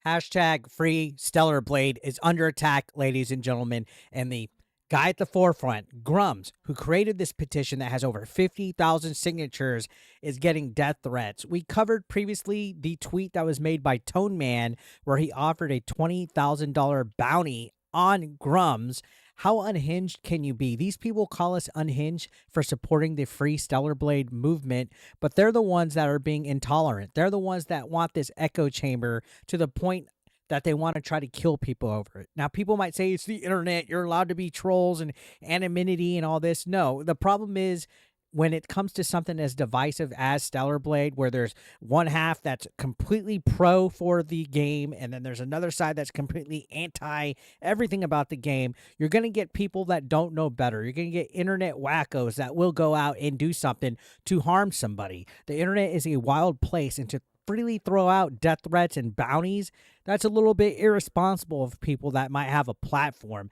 Hashtag freestellarblade is under attack, ladies and gentlemen. And the guy at the forefront, Grummz, who created this petition that has over 50,000 signatures, is getting death threats. We covered previously the tweet that was made by Tone Man, where he offered a $20,000 bounty on Grummz. How unhinged can you be? These people call us unhinged for supporting the Free Stellar Blade movement, but they're the ones that are being intolerant. They're the ones that want this echo chamber to the point that they want to try to kill people over it. Now, people might say it's the internet. You're allowed to be trolls and anonymity and all this. No, the problem is when it comes to something as divisive as Stellar Blade, where there's one half that's completely pro for the game, and then there's another side that's completely anti everything about the game, you're going to get people that don't know better. You're going to get internet wackos that will go out and do something to harm somebody. The internet is a wild place, and to freely throw out death threats and bounties, that's a little bit irresponsible of people that might have a platform.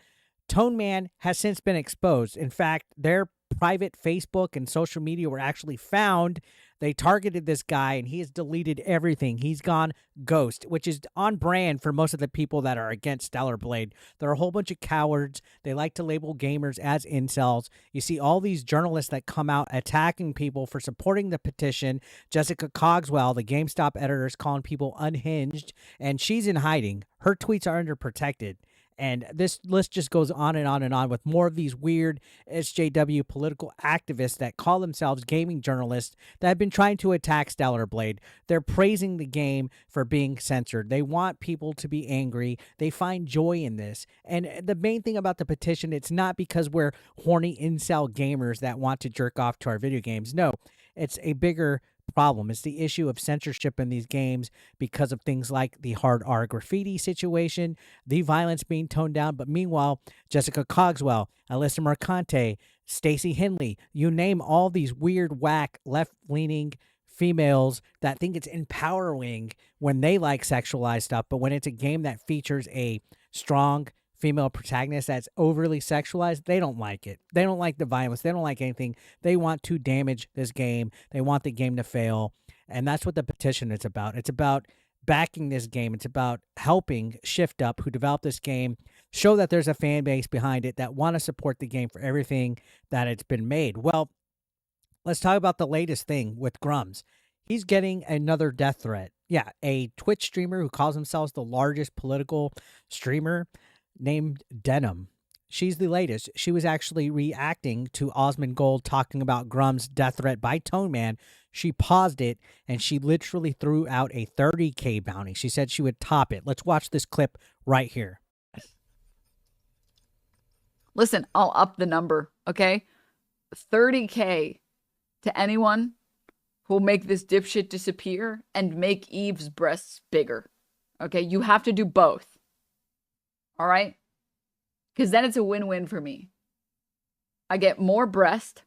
Tone Man has since been exposed. In fact, their private Facebook and social media were actually found. They targeted this guy, and he has deleted everything. He's gone ghost, which is on brand for most of the people that are against Stellar Blade. They're a whole bunch of cowards. They like to label gamers as incels. You see all these journalists that come out attacking people for supporting the petition. Jessica Cogswell, the GameStop editor, is calling people unhinged, and she's in hiding. Her tweets are under protected. And this list just goes on and on and on with more of these weird SJW political activists that call themselves gaming journalists that have been trying to attack Stellar Blade. They're praising the game for being censored. They want people to be angry. They find joy in this. And the main thing about the petition, it's not because we're horny incel gamers that want to jerk off to our video games. No, it's a bigger problem. It's the issue of censorship in these games because of things like the hard R graffiti situation, the violence being toned down. But meanwhile, Jessica Cogswell, Alyssa Mercante, Stacey Henley, you name all these weird, whack, left-leaning females that think it's empowering when they like sexualized stuff, but when it's a game that features a strong female protagonist that's overly sexualized, they don't like it. They don't like the violence. They don't like anything. They want to damage this game. They want the game to fail. And that's what the petition is about. It's about backing this game. It's about helping Shift Up, who developed this game, show that there's a fan base behind it that want to support the game for everything that it's been made. Well, let's talk about the latest thing with Grummz. He's getting another death threat. Yeah, a Twitch streamer who calls himself the largest political streamer named Denims. She's the latest. She was actually reacting to Osmond Gold talking about Grummz' death threat by Tone Man. She paused it, and she literally threw out a 30K bounty. She said she would top it. Let's watch this clip right here. Listen, I'll up the number, okay? 30K to anyone who'll make this dipshit disappear and make Eve's breasts bigger. Okay, you have to do both. All right? Because then it's a win-win for me. I get more breast,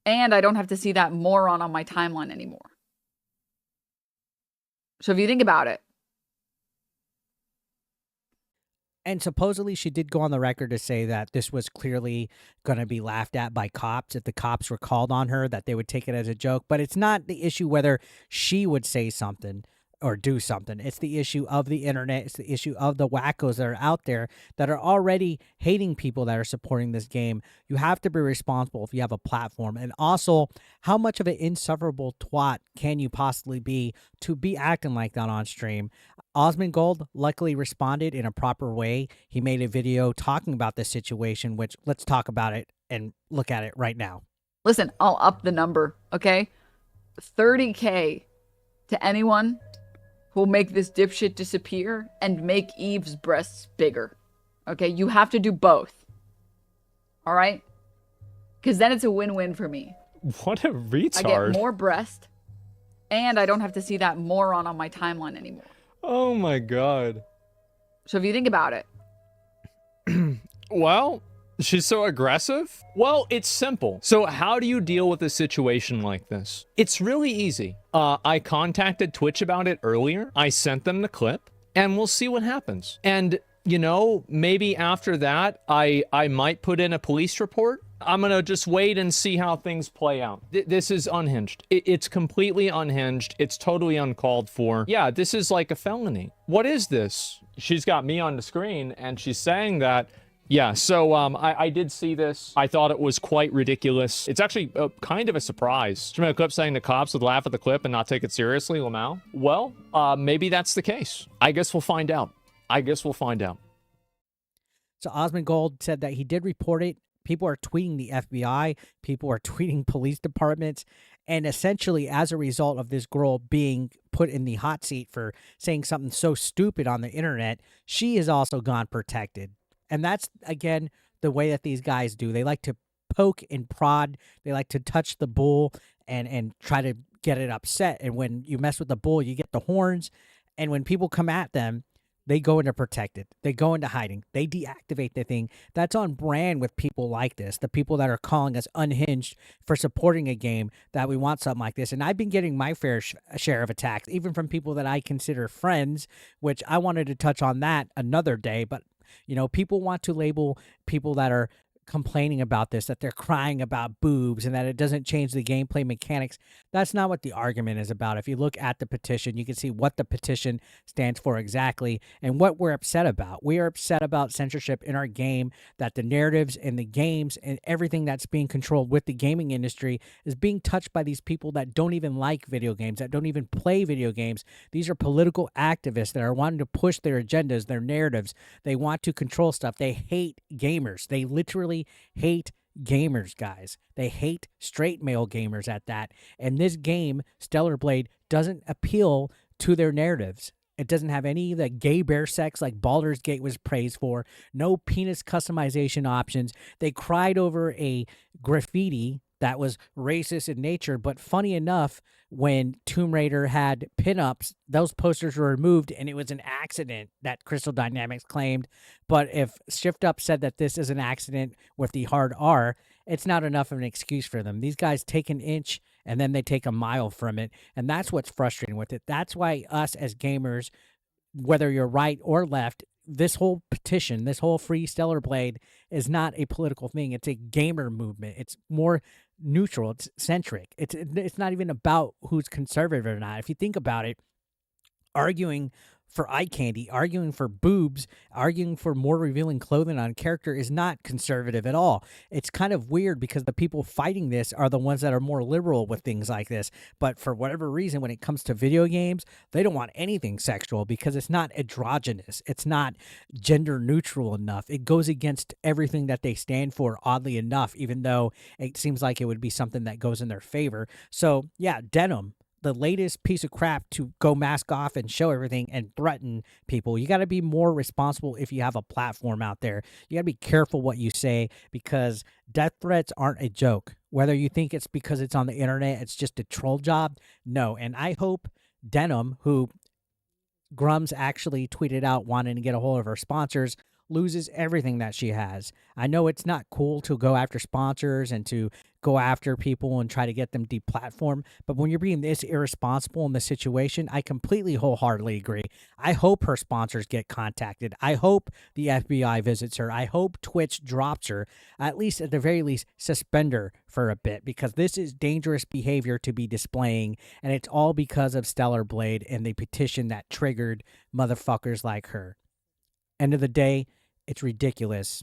and I don't have to see that moron on my timeline anymore. So if you think about it. And supposedly she did go on the record to say that this was clearly going to be laughed at by cops. If the cops were called on her, that they would take it as a joke. But it's not the issue whether she would say something or do something. It's the issue of the internet. It's the issue of the wackos that are out there that are already hating people that are supporting this game. You have to be responsible if you have a platform. And also, how much of an insufferable twat can you possibly be to be acting like that on stream? Osmond Gold luckily responded in a proper way. He made a video talking about this situation, which let's talk about it and look at it right now. Listen, I'll up the number, okay? 30K to anyone who'll make this dipshit disappear and make Eve's breasts bigger. Okay, you have to do both. All right? Because then it's a win-win for me. What a retard. I get more breast, and I don't have to see that moron on my timeline anymore. Oh my god. So if you think about it. Well, she's so aggressive? Well, it's simple. So how do you deal with a situation like this? It's really easy. I contacted Twitch about it earlier. I sent them the clip, and we'll see what happens. And, you know, maybe after that, I might put in a police report. I'm gonna just wait and see how things play out. This is unhinged. It's completely unhinged. It's totally uncalled for. Yeah, this is like a felony. What is this? She's got me on the screen and she's saying that. Yeah, so I did see this. I thought it was quite ridiculous. It's actually kind of a surprise. From a clip saying the cops would laugh at the clip and not take it seriously, Lamau. Well, maybe that's the case. I guess we'll find out. So Osmond Gold said that he did report it. People are tweeting the FBI. People are tweeting police departments. And essentially, as a result of this girl being put in the hot seat for saying something so stupid on the internet, she is also gone protected. And that's, again, the way that these guys do. They like to poke and prod. They like to touch the bull and try to get it upset. And when you mess with the bull, you get the horns. And when people come at them, they go into protected. They go into hiding. They deactivate the thing. That's on brand with people like this, the people that are calling us unhinged for supporting a game that we want something like this. And I've been getting my fair share of attacks, even from people that I consider friends, which I wanted to touch on that another day. But, you know, people want to label people that are complaining about this, that they're crying about boobs and that it doesn't change the gameplay mechanics. That's not what the argument is about. If you look at the petition, you can see what the petition stands for exactly and what we're upset about. We are upset about censorship in our game, that the narratives and the games and everything that's being controlled with the gaming industry is being touched by these people that don't even like video games, that don't even play video games. These are political activists that are wanting to push their agendas, their narratives. They want to control stuff. They hate gamers. They literally hate gamers, guys. They hate straight male gamers at that. And this game, Stellarblade, doesn't appeal to their narratives. It doesn't have any of the gay bear sex like Baldur's Gate was praised for. No penis customization options. They cried over a graffiti that was racist in nature, but funny enough, when Tomb Raider had pinups, those posters were removed, and it was an accident that Crystal Dynamics claimed. But if Shift Up said that this is an accident with the hard R, it's not enough of an excuse for them. These guys take an inch, and then they take a mile from it, and that's what's frustrating with it. That's why us as gamers, whether you're right or left, this whole petition, this whole Free Stellar Blade is not a political thing. It's a gamer movement. It's more neutral. It's centric. It's not even about who's conservative or not. If you think about it, arguing for eye candy, arguing for boobs, arguing for more revealing clothing on character is not conservative at all. It's kind of weird because the people fighting this are the ones that are more liberal with things like this. But for whatever reason, when it comes to video games, they don't want anything sexual because it's not androgynous. It's not gender neutral enough. It goes against everything that they stand for, oddly enough, even though it seems like it would be something that goes in their favor. So yeah, Denim, the latest piece of crap to go mask off and show everything and threaten people. You got to be more responsible if you have a platform out there. You got to be careful what you say because death threats aren't a joke. Whether you think it's because it's on the internet, it's just a troll job. No. And I hope Denim, who Grummz actually tweeted out wanting to get a hold of her sponsors, loses everything that she has. I know it's not cool to go after sponsors and to go after people and try to get them deplatformed, but when you're being this irresponsible in this situation, I completely wholeheartedly agree. I hope her sponsors get contacted. I hope the FBI visits her. I hope Twitch drops her, at least at the very least suspend her for a bit, because this is dangerous behavior to be displaying, and it's all because of Stellar Blade and the petition that triggered motherfuckers like her. End of the day, it's ridiculous.